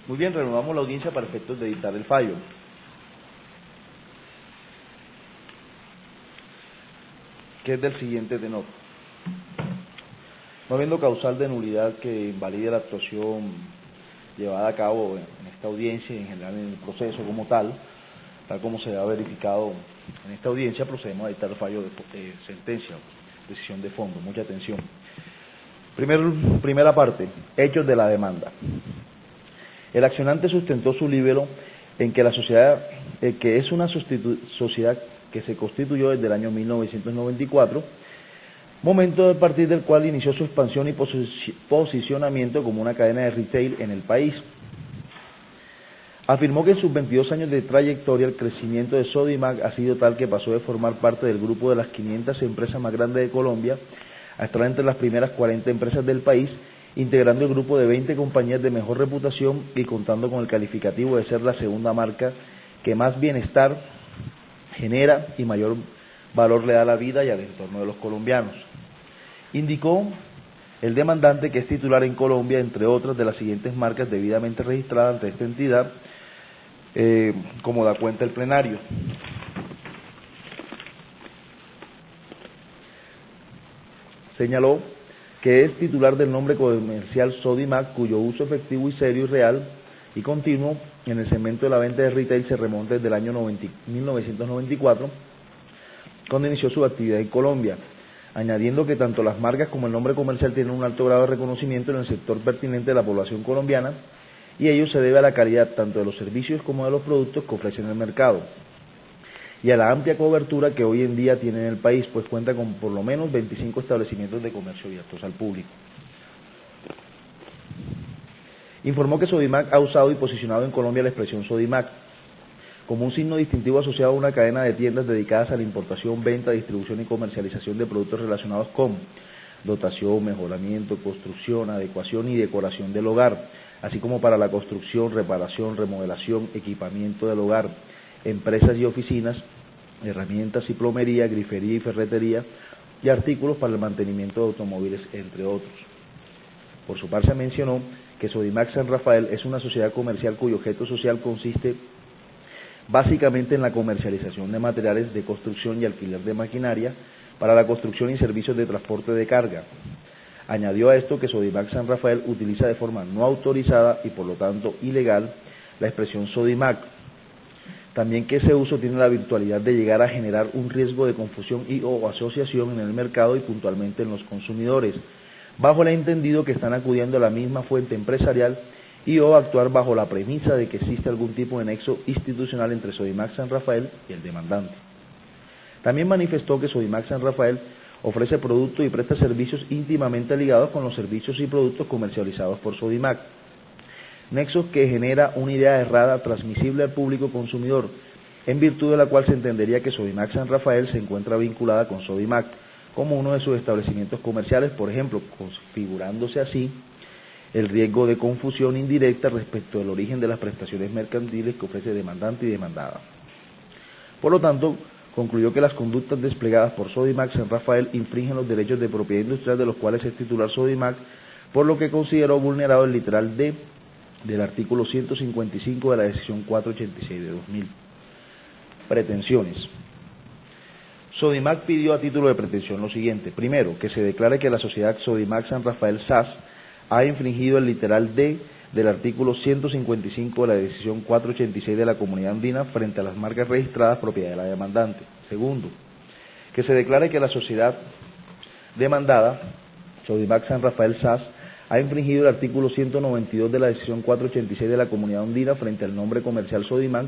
Muy bien, renovamos la audiencia para efectos de dictar el fallo. Que es del siguiente tenor. No habiendo causal de nulidad que invalide la actuación llevada a cabo en esta audiencia y en general en el proceso como tal como se ha verificado en esta audiencia, procedemos a dictar el fallo de sentencia, decisión de fondo. Mucha atención. Primera parte, hechos de la demanda. El accionante sustentó su libelo en que la sociedad, que es una sociedad que se constituyó desde el año 1994, momento a partir del cual inició su expansión y posicionamiento como una cadena de retail en el país. Afirmó que en sus 22 años de trayectoria el crecimiento de Sodimac ha sido tal que pasó de formar parte del grupo de las 500 empresas más grandes de Colombia a estar entre las primeras 40 empresas del país, integrando el grupo de 20 compañías de mejor reputación y contando con el calificativo de ser la segunda marca que más bienestar genera y mayor valor le da a la vida y al entorno de los colombianos. Indicó el demandante que es titular en Colombia, entre otras, de las siguientes marcas debidamente registradas ante esta entidad, como da cuenta el plenario. Señaló que es titular del nombre comercial Sodimac, cuyo uso efectivo y serio y real y continuo en el segmento de la venta de retail se remonta desde el año 1994, cuando inició su actividad en Colombia, añadiendo que tanto las marcas como el nombre comercial tienen un alto grado de reconocimiento en el sector pertinente de la población colombiana, y ello se debe a la calidad tanto de los servicios como de los productos que ofrecen el mercado, y a la amplia cobertura que hoy en día tiene en el país, pues cuenta con por lo menos 25 establecimientos de comercio abiertos al público. Informó que Sodimac ha usado y posicionado en Colombia la expresión Sodimac como un signo distintivo asociado a una cadena de tiendas dedicadas a la importación, venta, distribución y comercialización de productos relacionados con dotación, mejoramiento, construcción, adecuación y decoración del hogar, así como para la construcción, reparación, remodelación, equipamiento del hogar, empresas y oficinas, herramientas y plomería, grifería y ferretería, y artículos para el mantenimiento de automóviles, entre otros. Por su parte mencionó que Sodimac San Rafael es una sociedad comercial cuyo objeto social consiste básicamente en la comercialización de materiales de construcción y alquiler de maquinaria para la construcción y servicios de transporte de carga. Añadió a esto que Sodimac San Rafael utiliza de forma no autorizada y por lo tanto ilegal la expresión Sodimac. También que ese uso tiene la virtualidad de llegar a generar un riesgo de confusión y o asociación en el mercado y puntualmente en los consumidores, bajo el entendido que están acudiendo a la misma fuente empresarial y o actuar bajo la premisa de que existe algún tipo de nexo institucional entre Sodimac San Rafael y el demandante. También manifestó que Sodimac San Rafael ofrece productos y presta servicios íntimamente ligados con los servicios y productos comercializados por Sodimac, nexos que genera una idea errada transmisible al público consumidor, en virtud de la cual se entendería que Sodimac San Rafael se encuentra vinculada con Sodimac como uno de sus establecimientos comerciales, por ejemplo, configurándose así el riesgo de confusión indirecta respecto del origen de las prestaciones mercantiles que ofrece demandante y demandada. Por lo tanto, concluyó que las conductas desplegadas por Sodimac San Rafael infringen los derechos de propiedad industrial de los cuales es titular Sodimac, por lo que consideró vulnerado el literal D del artículo 155 de la decisión 486 de 2000. Pretensiones. Sodimac pidió a título de pretensión lo siguiente. Primero, que se declare que la sociedad Sodimac San Rafael SAS ha infringido el literal D del artículo 155 de la decisión 486 de la Comunidad Andina frente a las marcas registradas propiedad de la demandante. Segundo, que se declare que la sociedad demandada, Sodimac San Rafael SAS, ha infringido el artículo 192 de la decisión 486 de la Comunidad Andina frente al nombre comercial Sodimac,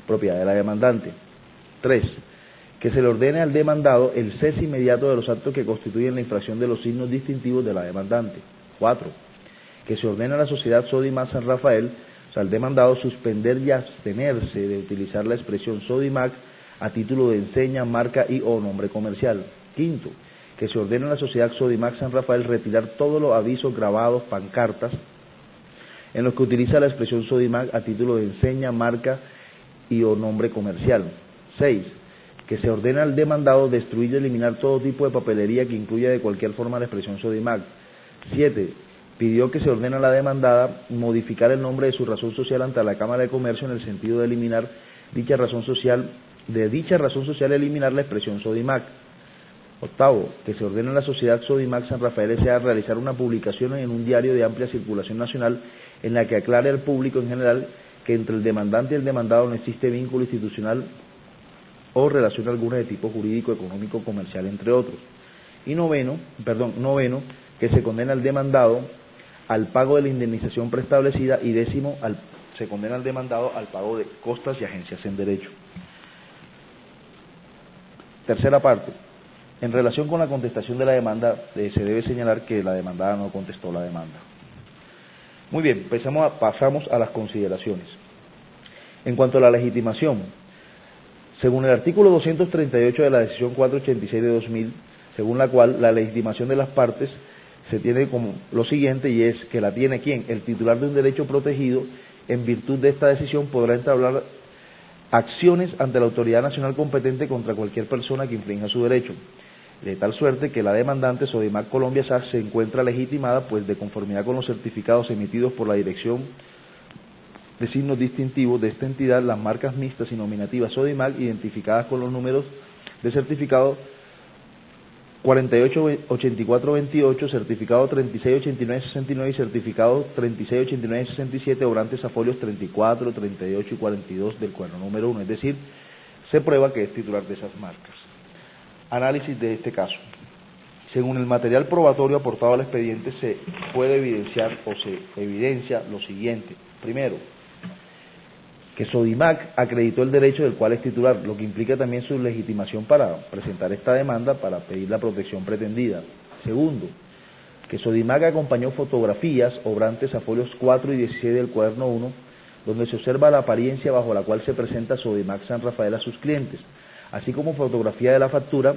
propiedad de la demandante. 3. Que se le ordene al demandado el cese inmediato de los actos que constituyen la infracción de los signos distintivos de la demandante. 4. Que se ordene a la sociedad Sodimac San Rafael, o sea, al demandado, suspender y abstenerse de utilizar la expresión Sodimac a título de enseña, marca y o nombre comercial. 5. Que se ordene a la sociedad Sodimac San Rafael retirar todos los avisos, grabados, pancartas en los que utiliza la expresión Sodimac a título de enseña, marca y o nombre comercial. 6. Que se ordena al demandado destruir y eliminar todo tipo de papelería que incluya de cualquier forma la expresión Sodimac. 7. pidió que se ordene a la demandada modificar el nombre de su razón social ante la Cámara de Comercio en el sentido de eliminar dicha razón social, eliminar la expresión Sodimac. Octavo, que se ordene a la sociedad Sodimac San Rafael S.A. realizar una publicación en un diario de amplia circulación nacional en la que aclare al público en general que entre el demandante y el demandado no existe vínculo institucional o relación alguna de tipo jurídico, económico, comercial, entre otros. Y noveno, que se condena al demandado al pago de la indemnización preestablecida, y décimo, se condena al demandado al pago de costas y agencias en derecho. Tercera parte. En relación con la contestación de la demanda, se debe señalar que la demandada no contestó la demanda. Muy bien, pasamos a las consideraciones. En cuanto a la legitimación, según el artículo 238 de la decisión 486 de 2000, según la cual la legitimación de las partes se tiene como lo siguiente, y es que la tiene ¿quién? El titular de un derecho protegido. En virtud de esta decisión podrá entablar acciones ante la autoridad nacional competente contra cualquier persona que infrinja su derecho, de tal suerte que la demandante Sodimac Colombia S.A. se encuentra legitimada, pues de conformidad con los certificados emitidos por la Dirección de Signos Distintivos de esta entidad, las marcas mixtas y nominativas Sodimac, identificadas con los números de certificado 488428, certificado 368969 y certificado 368967, obrantes a folios 34, 38 y 42 del cuaderno número 1, es decir, se prueba que es titular de esas marcas. Análisis de este caso. Según el material probatorio aportado al expediente, se puede evidenciar o se evidencia lo siguiente. Primero, que Sodimac acreditó el derecho del cual es titular, lo que implica también su legitimación para presentar esta demanda para pedir la protección pretendida. Segundo, que Sodimac acompañó fotografías obrantes a folios 4 y 16 del cuaderno 1, donde se observa la apariencia bajo la cual se presenta Sodimac San Rafael a sus clientes, así como fotografía de la factura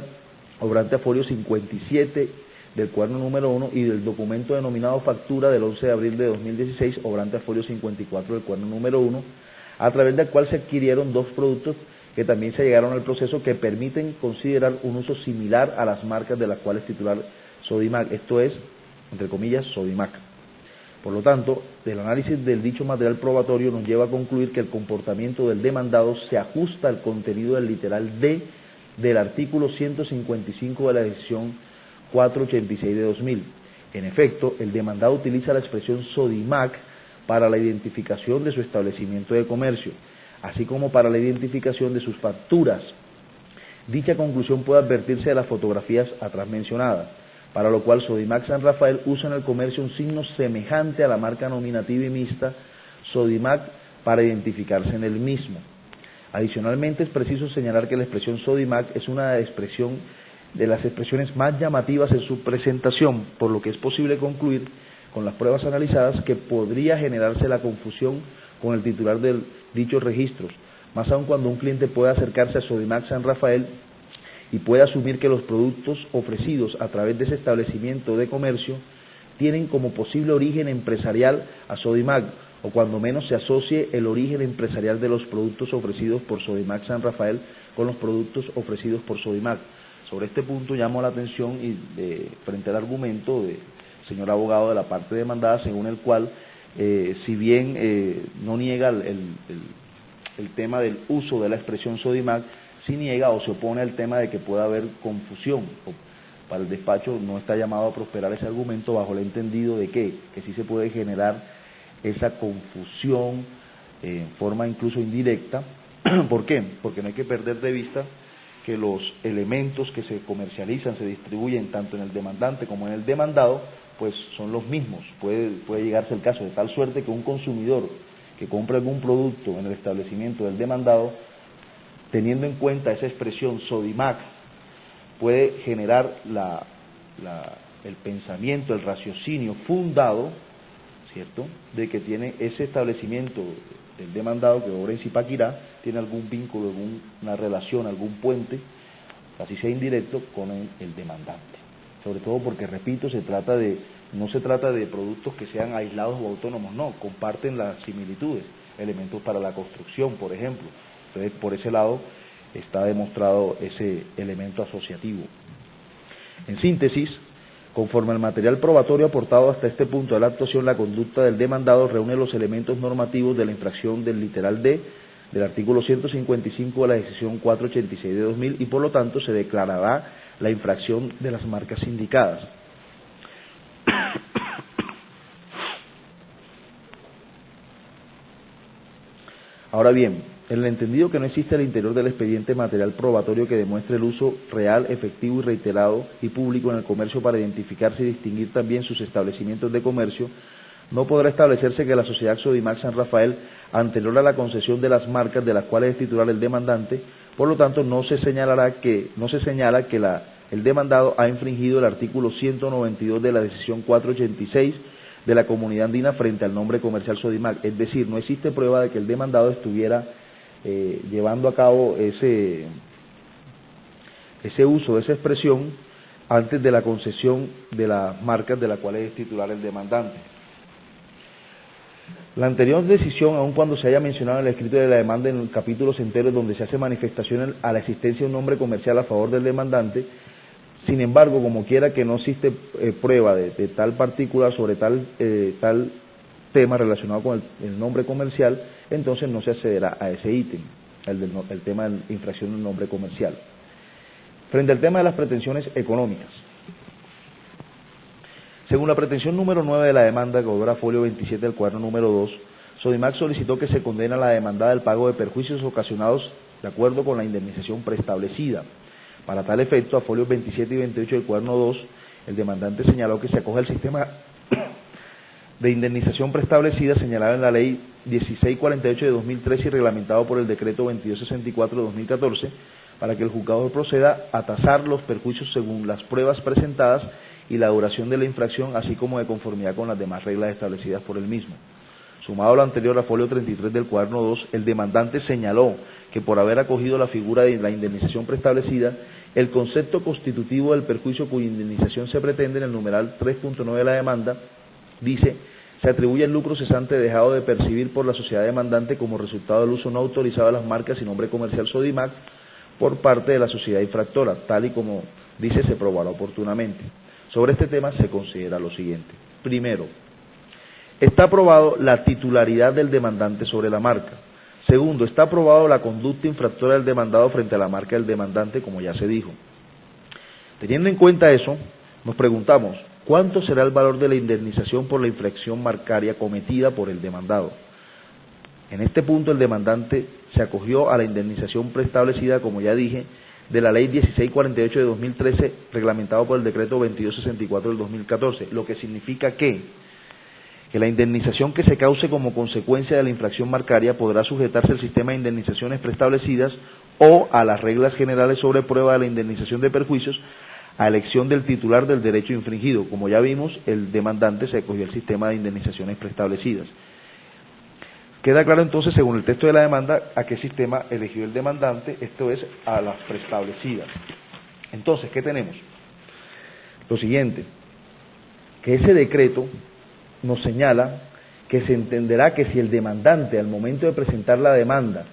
obrante a folio 57 del cuaderno número 1 y del documento denominado factura del 11 de abril de 2016, obrante a folio 54 del cuaderno número 1, a través del cual se adquirieron dos productos que también se llegaron al proceso que permiten considerar un uso similar a las marcas de las cuales titular Sodimac, esto es, entre comillas, Sodimac. Por lo tanto, el análisis del dicho material probatorio nos lleva a concluir que el comportamiento del demandado se ajusta al contenido del literal D del artículo 155 de la decisión 486 de 2000. En efecto, el demandado utiliza la expresión Sodimac para la identificación de su establecimiento de comercio, así como para la identificación de sus facturas. Dicha conclusión puede advertirse de las fotografías atrás mencionadas, para lo cual Sodimac San Rafael usa en el comercio un signo semejante a la marca nominativa y mixta Sodimac para identificarse en el mismo. Adicionalmente, es preciso señalar que la expresión Sodimac es una expresión de las expresiones más llamativas en su presentación, por lo que es posible concluir con las pruebas analizadas que podría generarse la confusión con el titular de dichos registros, más aún cuando un cliente pueda acercarse a Sodimac San Rafael y puede asumir que los productos ofrecidos a través de ese establecimiento de comercio tienen como posible origen empresarial a Sodimac, o cuando menos se asocie el origen empresarial de los productos ofrecidos por Sodimac San Rafael con los productos ofrecidos por Sodimac. Sobre este punto llamo la atención frente al argumento del señor abogado de la parte demandada, según el cual, si bien no niega el tema del uso de la expresión Sodimac, sí niega o se opone al tema de que pueda haber confusión. Para el despacho no está llamado a prosperar ese argumento bajo el entendido de que sí se puede generar esa confusión en forma incluso indirecta. ¿Por qué? Porque no hay que perder de vista que los elementos que se comercializan, se distribuyen tanto en el demandante como en el demandado, pues son los mismos. Puede llegarse el caso de tal suerte que un consumidor que compre algún producto en el establecimiento del demandado, teniendo en cuenta esa expresión Sodimac, puede generar el pensamiento, el raciocinio fundado, ¿cierto?, de que tiene ese establecimiento del demandado que obra en Zipaquirá, tiene algún vínculo, alguna relación, algún puente, así sea indirecto, con el demandante. Sobre todo porque, repito, no se trata de productos que sean aislados o autónomos, no, comparten las similitudes, elementos para la construcción, por ejemplo. Entonces, por ese lado está demostrado ese elemento asociativo. En síntesis, Conforme al material probatorio aportado hasta este punto de la actuación, la conducta del demandado reúne los elementos normativos de la infracción del literal D del artículo 155 de la decisión 486 de 2000 y por lo tanto se declarará la infracción de las marcas indicadas. Ahora bien, en el entendido que no existe al interior del expediente material probatorio que demuestre el uso real, efectivo y reiterado y público en el comercio para identificarse y distinguir también sus establecimientos de comercio, no podrá establecerse que la sociedad Sodimac San Rafael, anterior a la concesión de las marcas de las cuales es titular el demandante, por lo tanto no se señala que el demandado ha infringido el artículo 192 de la decisión 486 de la Comunidad Andina frente al nombre comercial Sodimac, es decir, no existe prueba de que el demandado estuviera llevando a cabo ese uso de esa expresión antes de la concesión de las marcas de las cuales es titular el demandante. La anterior decisión, aun cuando se haya mencionado en el escrito de la demanda en capítulos enteros donde se hace manifestación a la existencia de un nombre comercial a favor del demandante, sin embargo, como quiera que no existe prueba de tal partícula sobre tal tema relacionado con el nombre comercial, entonces no se accederá a ese ítem, el tema de infracción del nombre comercial. Frente al tema de las pretensiones económicas, según la pretensión número 9 de la demanda, que obra folio 27 del cuaderno número 2, Sodimac solicitó que se condene a la demandada del pago de perjuicios ocasionados de acuerdo con la indemnización preestablecida. Para tal efecto, a folios 27 y 28 del cuaderno 2, el demandante señaló que se acoge al sistema de indemnización preestablecida señalado en la Ley 1648 de 2013 y reglamentado por el Decreto 2264 de 2014, para que el juzgado proceda a tasar los perjuicios según las pruebas presentadas y la duración de la infracción, así como de conformidad con las demás reglas establecidas por el mismo. Sumado a lo anterior, a folio 33 del cuaderno 2, el demandante señaló que por haber acogido la figura de la indemnización preestablecida, el concepto constitutivo del perjuicio cuya indemnización se pretende en el numeral 3.9 de la demanda, dice, se atribuye el lucro cesante dejado de percibir por la sociedad demandante como resultado del uso no autorizado de las marcas y nombre comercial Sodimac por parte de la sociedad infractora, tal y como dice se probará oportunamente. Sobre este tema se considera lo siguiente. Primero, está probado la titularidad del demandante sobre la marca. Segundo, está probado la conducta infractora del demandado frente a la marca del demandante, como ya se dijo. Teniendo en cuenta eso, nos preguntamos, ¿cuánto será el valor de la indemnización por la infracción marcaria cometida por el demandado? En este punto, el demandante se acogió a la indemnización preestablecida, como ya dije, de la Ley 1648 de 2013, reglamentado por el Decreto 2264 del 2014, lo que significa que la indemnización que se cause como consecuencia de la infracción marcaria podrá sujetarse al sistema de indemnizaciones preestablecidas o a las reglas generales sobre prueba de la indemnización de perjuicios a elección del titular del derecho infringido. Como ya vimos, el demandante se acogió al sistema de indemnizaciones preestablecidas. Queda claro entonces, según el texto de la demanda, a qué sistema eligió el demandante, esto es, a las preestablecidas. Entonces, ¿qué tenemos? Lo siguiente, que ese decreto nos señala que se entenderá que si el demandante al momento de presentar la demanda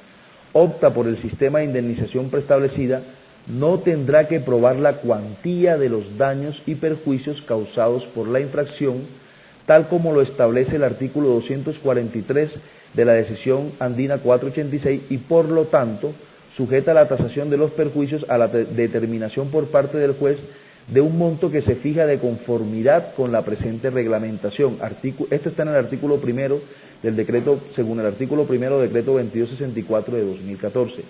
opta por el sistema de indemnización preestablecida, no tendrá que probar la cuantía de los daños y perjuicios causados por la infracción, tal como lo establece el artículo 243 de la decisión andina 486 y por lo tanto sujeta la tasación de los perjuicios a la determinación por parte del juez de un monto que se fija de conformidad con la presente reglamentación. Esto está en el artículo primero del decreto, según el artículo primero del decreto 2264 de 2014.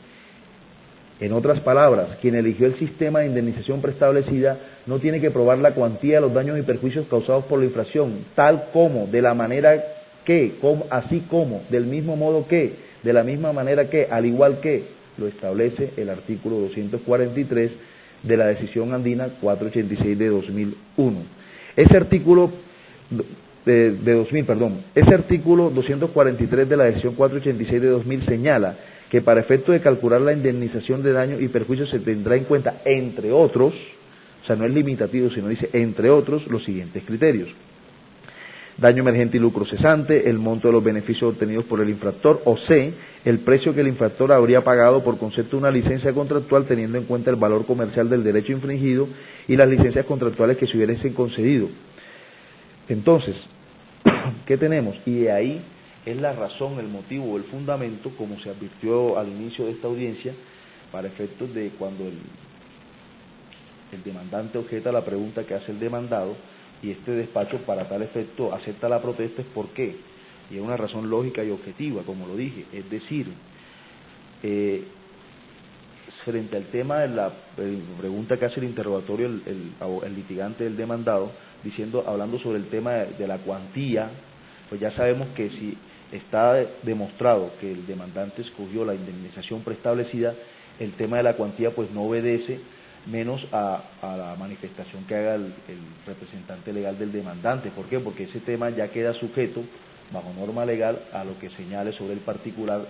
En otras palabras, quien eligió el sistema de indemnización preestablecida no tiene que probar la cuantía de los daños y perjuicios causados por la infracción, tal como, de la manera que, así como, del mismo modo que, de la misma manera que, al igual que, lo ese artículo 243 de la decisión andina 486 de 2001. Ese artículo ese artículo 243 de la decisión 486 de 2000 señala que para efecto de calcular la indemnización de daños y perjuicios se tendrá en cuenta, entre otros, o sea, no es limitativo, sino dice, entre otros, los siguientes criterios. daño emergente y lucro cesante, el monto de los beneficios obtenidos por el infractor, o C, el precio que el infractor habría pagado por concepto de una licencia contractual teniendo en cuenta el valor comercial del derecho infringido y las licencias contractuales que se hubiesen concedido. Entonces, ¿qué tenemos? Y de ahí es la razón, el motivo o el fundamento, como se advirtió al inicio de esta audiencia, para efectos de cuando el demandante objeta la pregunta que hace el demandado y este despacho para tal efecto acepta la protesta, es por qué. Y es una razón lógica y objetiva, como lo dije, es decir, frente al tema de la pregunta que hace el interrogatorio el litigante del demandado, hablando sobre el tema de la cuantía, pues ya sabemos que si está demostrado que el demandante escogió la indemnización preestablecida, el tema de la cuantía pues no obedece menos a la manifestación que haga el representante legal del demandante. ¿Por qué? Porque ese tema ya queda sujeto, bajo norma legal, a lo que señale sobre el particular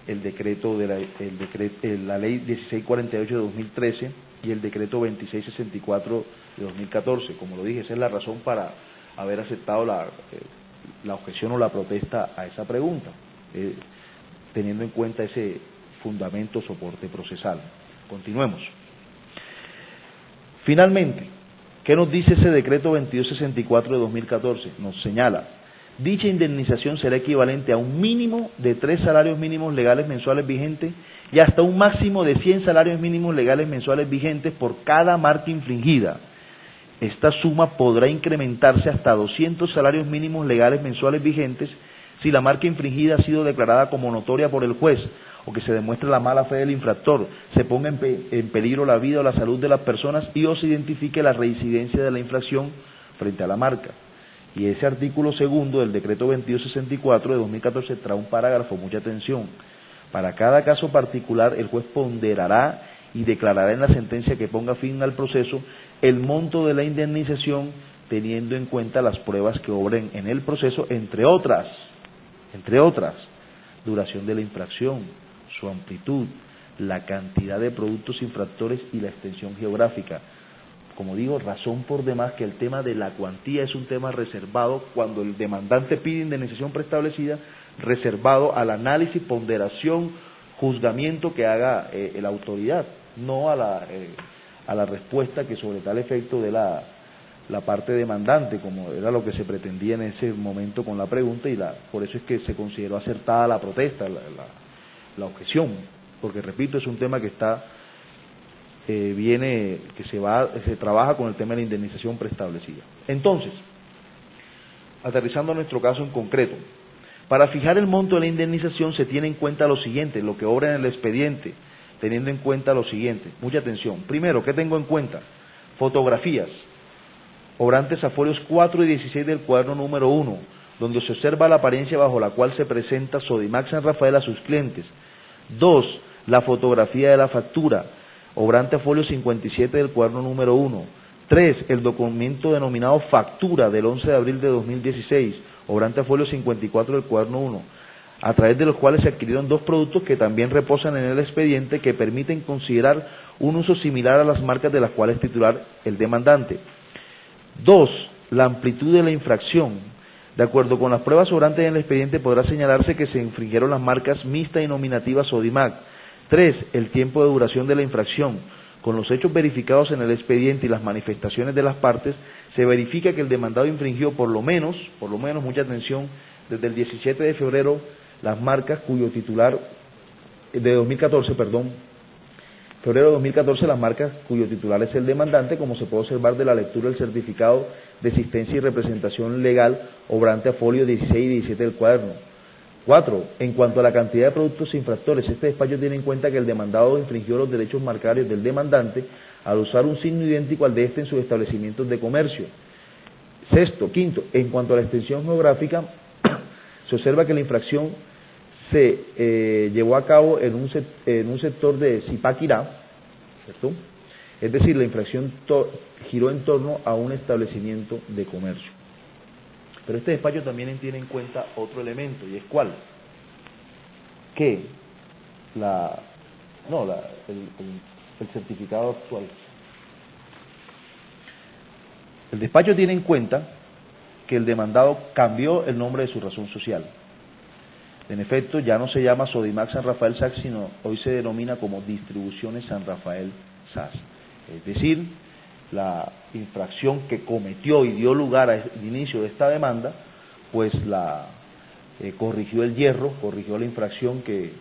el decreto de la ley 1648 de 2013 y el decreto 2664 de 2014. Como lo dije, esa es la razón para haber aceptado la objeción o la protesta a esa pregunta, teniendo en cuenta ese fundamento soporte procesal. Continuemos. Finalmente, ¿qué nos dice ese decreto 2264 de 2014? Nos señala: dicha indemnización será equivalente a un mínimo de 3 salarios mínimos legales mensuales vigentes y hasta un máximo de 100 salarios mínimos legales mensuales vigentes por cada marca infringida. Esta suma podrá incrementarse hasta 200 salarios mínimos legales mensuales vigentes si la marca infringida ha sido declarada como notoria por el juez o que se demuestre la mala fe del infractor, se ponga en peligro la vida o la salud de las personas y o se identifique la reincidencia de la infracción frente a la marca. Y ese artículo segundo del decreto 2264 de 2014 trae un parágrafo, mucha atención. Para cada caso particular, el juez ponderará y declarará en la sentencia que ponga fin al proceso el monto de la indemnización, teniendo en cuenta las pruebas que obren en el proceso, entre otras, duración de la infracción, su amplitud, la cantidad de productos infractores y la extensión geográfica. Como digo, razón por demás que el tema de la cuantía es un tema reservado cuando el demandante pide indemnización preestablecida, reservado al análisis, ponderación, juzgamiento que haga la autoridad, no a la respuesta que sobre tal efecto de la parte demandante, como era lo que se pretendía en ese momento con la pregunta, y por eso es que se consideró acertada la protesta, la objeción, porque repito, es un tema que está se trabaja con el tema de la indemnización preestablecida. Entonces, aterrizando a nuestro caso en concreto, para fijar el monto de la indemnización se tiene en cuenta lo siguiente, lo que obra en el expediente, teniendo en cuenta lo siguiente, mucha atención. Primero, ¿qué tengo en cuenta? Fotografías, obrantes a folios 4 y 16 del cuaderno número 1, donde se observa la apariencia bajo la cual se presenta Sodimac San Rafael a sus clientes. 2. La fotografía de la factura, obrante a folio 57 del cuaderno número 1. 3. El documento denominado factura del 11 de abril de 2016, obrante a folio 54 del cuaderno 1, a través de los cuales se adquirieron 2 productos que también reposan en el expediente que permiten considerar un uso similar a las marcas de las cuales titular el demandante. 2. La amplitud de la infracción. De acuerdo con las pruebas sobrantes en el expediente podrá señalarse que se infringieron las marcas mixta y nominativa Sodimac. 3. El tiempo de duración de la infracción. Con los hechos verificados en el expediente y las manifestaciones de las partes, se verifica que el demandado infringió por lo menos, mucha atención, desde el 17 de febrero, las marcas cuyo titular, febrero de 2014, las marcas cuyo titular es el demandante, como se puede observar de la lectura del certificado de existencia y representación legal, obrante a folio 16 y 17 del cuaderno. 4. En cuanto a la cantidad de productos infractores, este despacho tiene en cuenta que el demandado infringió los derechos marcarios del demandante al usar un signo idéntico al de este en sus establecimientos de comercio. 5. En cuanto a la extensión geográfica, se observa que la infracción se llevó a cabo en un sector de Zipaquirá, ¿cierto? Es decir, la infracción giró en torno a un establecimiento de comercio. Pero este despacho también tiene en cuenta otro elemento, y es ¿cuál? Que el certificado actual. El despacho tiene en cuenta que el demandado cambió el nombre de su razón social. En efecto, ya no se llama Sodimac San Rafael SAS, sino hoy se denomina como Distribuciones San Rafael SAS. Es decir, la infracción que cometió y dio lugar al inicio de esta demanda, pues corrigió el hierro, corrigió la infracción que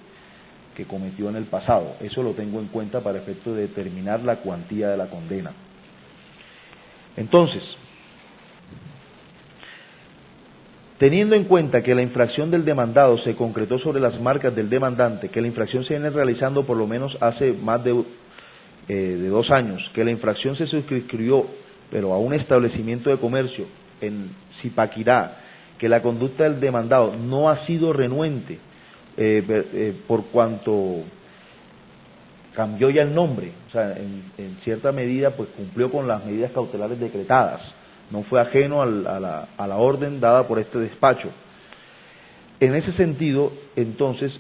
cometió en el pasado. Eso lo tengo en cuenta para efecto de determinar la cuantía de la condena. Entonces, teniendo en cuenta que la infracción del demandado se concretó sobre las marcas del demandante, que la infracción se viene realizando por lo menos hace más de 2 años, que la infracción se suscribió pero a un establecimiento de comercio en Zipaquirá, que la conducta del demandado no ha sido renuente por cuanto cambió ya el nombre, o sea, en cierta medida pues cumplió con las medidas cautelares decretadas, no fue ajeno a la orden dada por este despacho. En ese sentido, entonces,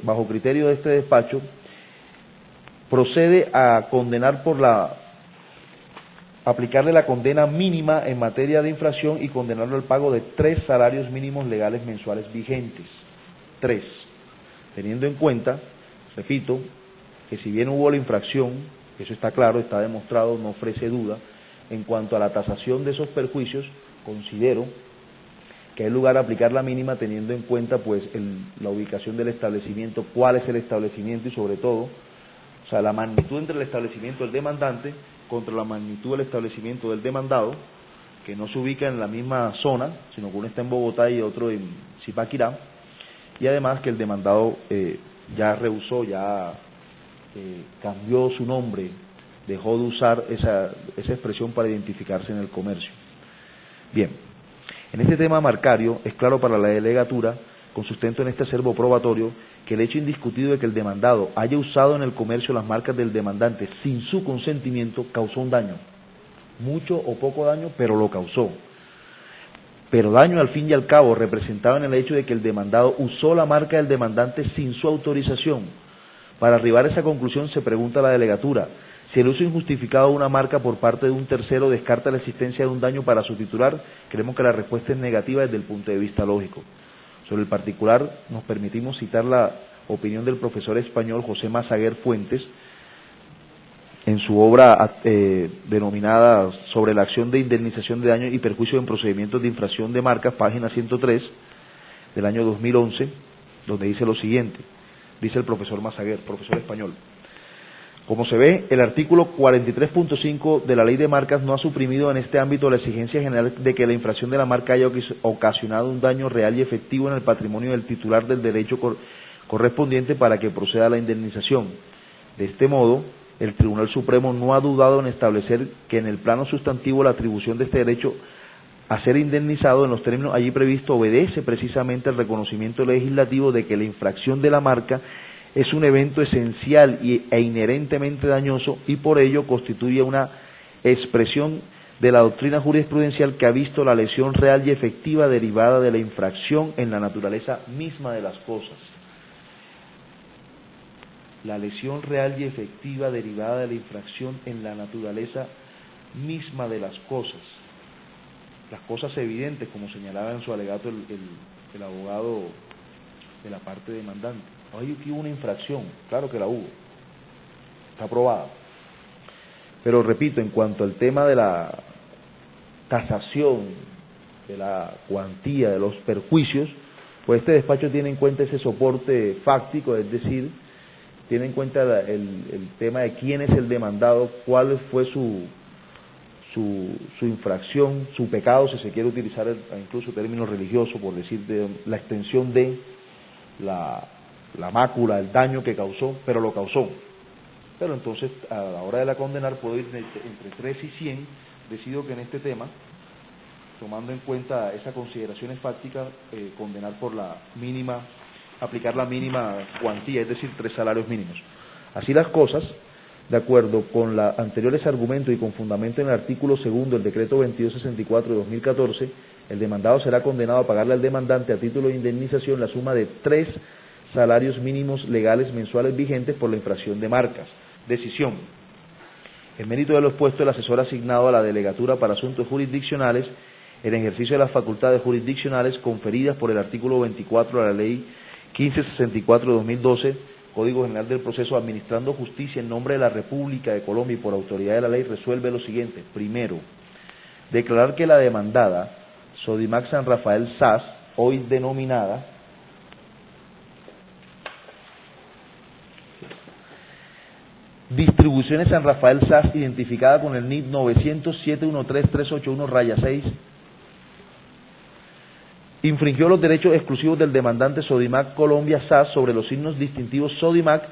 bajo criterio de este despacho, procede a condenar aplicarle la condena mínima en materia de infracción y condenarlo al pago de 3 salarios mínimos legales mensuales vigentes. 3. Teniendo en cuenta, repito, que si bien hubo la infracción, eso está claro, está demostrado, no ofrece duda, en cuanto a la tasación de esos perjuicios, considero que hay lugar a aplicar la mínima teniendo en cuenta pues la ubicación del establecimiento, cuál es el establecimiento y sobre todo, o sea, la magnitud entre el establecimiento del demandante contra la magnitud del establecimiento del demandado, que no se ubica en la misma zona, sino que uno está en Bogotá y otro en Zipaquirá, y además que el demandado ya rehusó, ya cambió su nombre, dejó de usar esa expresión para identificarse en el comercio. Bien, en este tema marcario es claro para la delegatura, con sustento en este acervo probatorio, que el hecho indiscutido de que el demandado haya usado en el comercio las marcas del demandante sin su consentimiento causó un daño, mucho o poco daño, pero lo causó. Pero daño al fin y al cabo representado en el hecho de que el demandado usó la marca del demandante sin su autorización. Para arribar a esa conclusión se pregunta a la delegatura, si el uso injustificado de una marca por parte de un tercero descarta la existencia de un daño para su titular, creemos que la respuesta es negativa desde el punto de vista lógico. Sobre el particular, nos permitimos citar la opinión del profesor español José Massaguer Fuentes, en su obra denominada Sobre la acción de indemnización de daños y perjuicios en procedimientos de infracción de marcas, página 103, del año 2011, donde dice lo siguiente, dice el profesor Massaguer, profesor español: como se ve, el artículo 43.5 de la Ley de Marcas no ha suprimido en este ámbito la exigencia general de que la infracción de la marca haya ocasionado un daño real y efectivo en el patrimonio del titular del derecho correspondiente para que proceda a la indemnización. De este modo, el Tribunal Supremo no ha dudado en establecer que en el plano sustantivo la atribución de este derecho a ser indemnizado en los términos allí previstos obedece precisamente al reconocimiento legislativo de que la infracción de la marca es un evento esencial e inherentemente dañoso y por ello constituye una expresión de la doctrina jurisprudencial que ha visto la lesión real y efectiva derivada de la infracción en la naturaleza misma de las cosas. La lesión real y efectiva derivada de la infracción en la naturaleza misma de las cosas evidentes, como señalaba en su alegato el abogado de la parte demandante. Oye, aquí hubo una infracción, claro que la hubo, está aprobada. Pero repito, en cuanto al tema de la tasación, de la cuantía, de los perjuicios, pues este despacho tiene en cuenta ese soporte fáctico, es decir, tiene en cuenta el tema de quién es el demandado, cuál fue su infracción, su pecado, si se quiere utilizar incluso términos religiosos, por decir de la extensión de la mácula, el daño que causó, pero lo causó. Pero entonces, a la hora de la condenar, puedo ir entre 3 y 100, decido que en este tema, tomando en cuenta esas consideraciones fácticas, condenar por la mínima, aplicar la mínima cuantía, es decir, 3 salarios mínimos. Así las cosas, de acuerdo con los anteriores argumentos y con fundamento en el artículo 2 del decreto 2264 de 2014, el demandado será condenado a pagarle al demandante a título de indemnización la suma de 3 salarios mínimos legales mensuales vigentes por la infracción de marcas. Decisión. En mérito de lo expuesto, el asesor asignado a la Delegatura para Asuntos Jurisdiccionales en ejercicio de las facultades jurisdiccionales conferidas por el artículo 24 de la Ley 1564 de 2012, Código General del Proceso, administrando justicia en nombre de la República de Colombia y por autoridad de la ley, resuelve lo siguiente. Primero, declarar que la demandada, Sodimac San Rafael SAS, hoy denominada Distribuciones San Rafael SAS, identificada con el NIP 900-713-381-6, infringió los derechos exclusivos del demandante Sodimac Colombia SAS sobre los signos distintivos Sodimac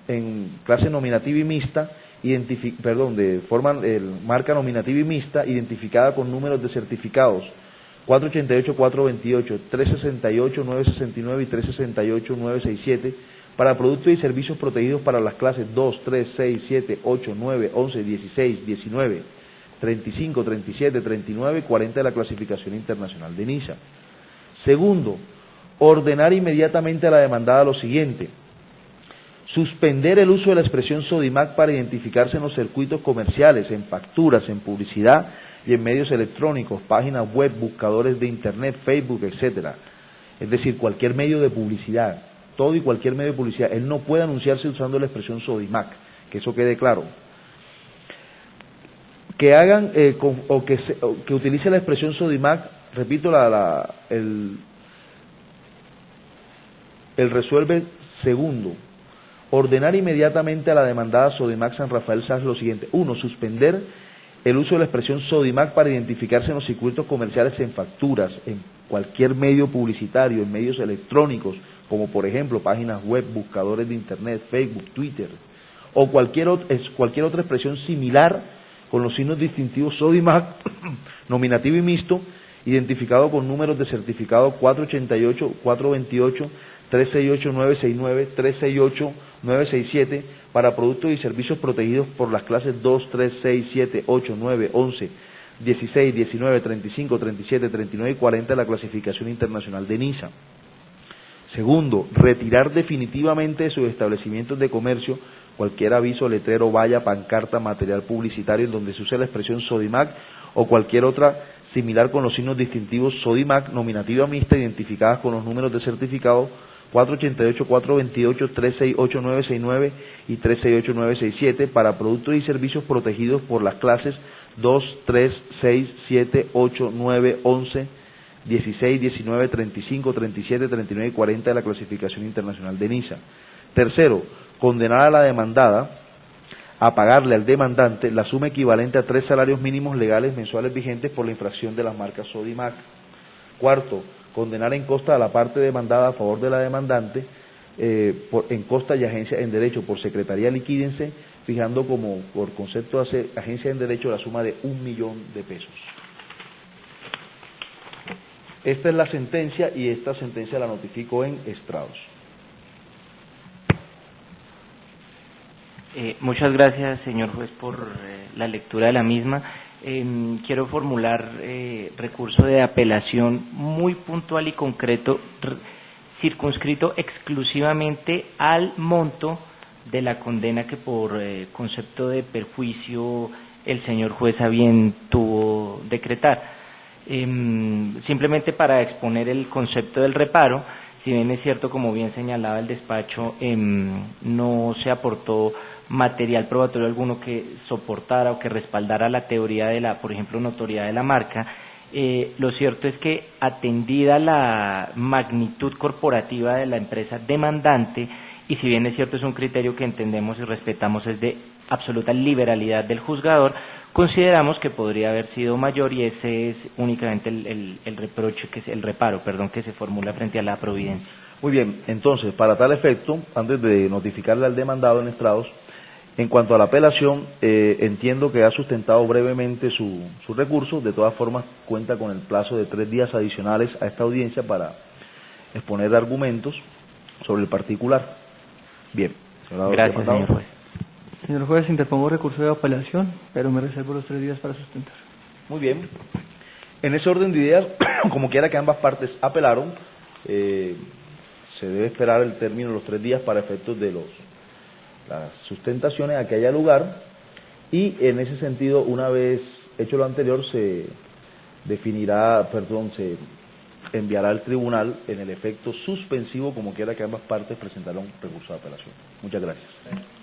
en clase nominativa y mixta, de forma marca nominativa y mixta, identificada con números de certificados 488, 428, 368, 969 y 368, 967, para productos y servicios protegidos para las clases 2, 3, 6, 7, 8, 9, 11, 16, 19, 35, 37, 39 y 40 de la clasificación internacional de NISA. Segundo, ordenar inmediatamente a la demandada lo siguiente: suspender el uso de la expresión Sodimac para identificarse en los circuitos comerciales, en facturas, en publicidad y en medios electrónicos, páginas web, buscadores de internet, Facebook, etcétera. Es decir, cualquier medio de publicidad, todo y cualquier medio de publicidad. Él no puede anunciarse usando la expresión Sodimac, que eso quede claro. Que hagan que utilice la expresión Sodimac, repito, el resuelve. Segundo, ordenar inmediatamente a la demandada Sodimac San Rafael SAS lo siguiente: 1. Suspender el uso de la expresión Sodimac para identificarse en los circuitos comerciales, en facturas, en cualquier medio publicitario, en medios electrónicos, como por ejemplo páginas web, buscadores de internet, Facebook, Twitter, o cualquier otra expresión similar con los signos distintivos Sodimac, nominativo y mixto, identificado con números de certificado 488, 428, 368, 969, 368, 967, para productos y servicios protegidos por las clases 2, 3, 6, 7, 8, 9, 11, 16, 19, 35, 37, 39 y 40 de la clasificación internacional de NISA. Segundo, retirar definitivamente de sus establecimientos de comercio cualquier aviso, letrero, valla, pancarta, material publicitario en donde se use la expresión Sodimac o cualquier otra similar con los signos distintivos Sodimac, nominativa mixta, identificadas con los números de certificado 488, 428, 368, 969 y 368, 967, para productos y servicios protegidos por las clases 2, 3, 6, 7, 8, 9, 11, 16, 19, 35, 37, 39 y 40 de la clasificación internacional de NISA. Tercero, condenar a la demandada a pagarle al demandante la suma equivalente a 3 salarios mínimos legales mensuales vigentes por la infracción de las marcas Sodimac. Cuarto, condenar en costa a la parte demandada a favor de la demandante en costa y agencia en derecho por secretaría liquídense, fijando como por concepto de agencia en derecho la suma de 1 millón de pesos. Esta es la sentencia y esta sentencia la notifico en estrados. Muchas gracias, señor juez, por la lectura de la misma. Quiero formular recurso de apelación muy puntual y concreto, circunscrito exclusivamente al monto de la condena que por concepto de perjuicio el señor juez a bien tuvo decretar. Simplemente para exponer el concepto del reparo, si bien es cierto, como bien señalaba el despacho, no se aportó material probatorio alguno que soportara o que respaldara la teoría de la, por ejemplo, notoriedad de la marca, lo cierto es que, atendida la magnitud corporativa de la empresa demandante, y si bien es cierto es un criterio que entendemos y respetamos, es de absoluta liberalidad del juzgador, consideramos que podría haber sido mayor, y ese es únicamente el reproche, que es el reparo, que se formula frente a la providencia. Muy bien, entonces, para tal efecto, antes de notificarle al demandado en estrados, en cuanto a la apelación, entiendo que ha sustentado brevemente su recurso. De todas formas, cuenta con el plazo de 3 días adicionales a esta audiencia para exponer argumentos sobre el particular. Bien. Gracias, señor juez. Señor juez, interpongo recurso de apelación, pero me reservo los 3 días para sustentar. Muy bien. En ese orden de ideas, como quiera que ambas partes apelaron, se debe esperar el término de los 3 días para efectos de las sustentaciones a que haya lugar, y en ese sentido, una vez hecho lo anterior, se definirá, se enviará al tribunal en el efecto suspensivo, como quiera que ambas partes presentaron recurso de apelación. Muchas gracias.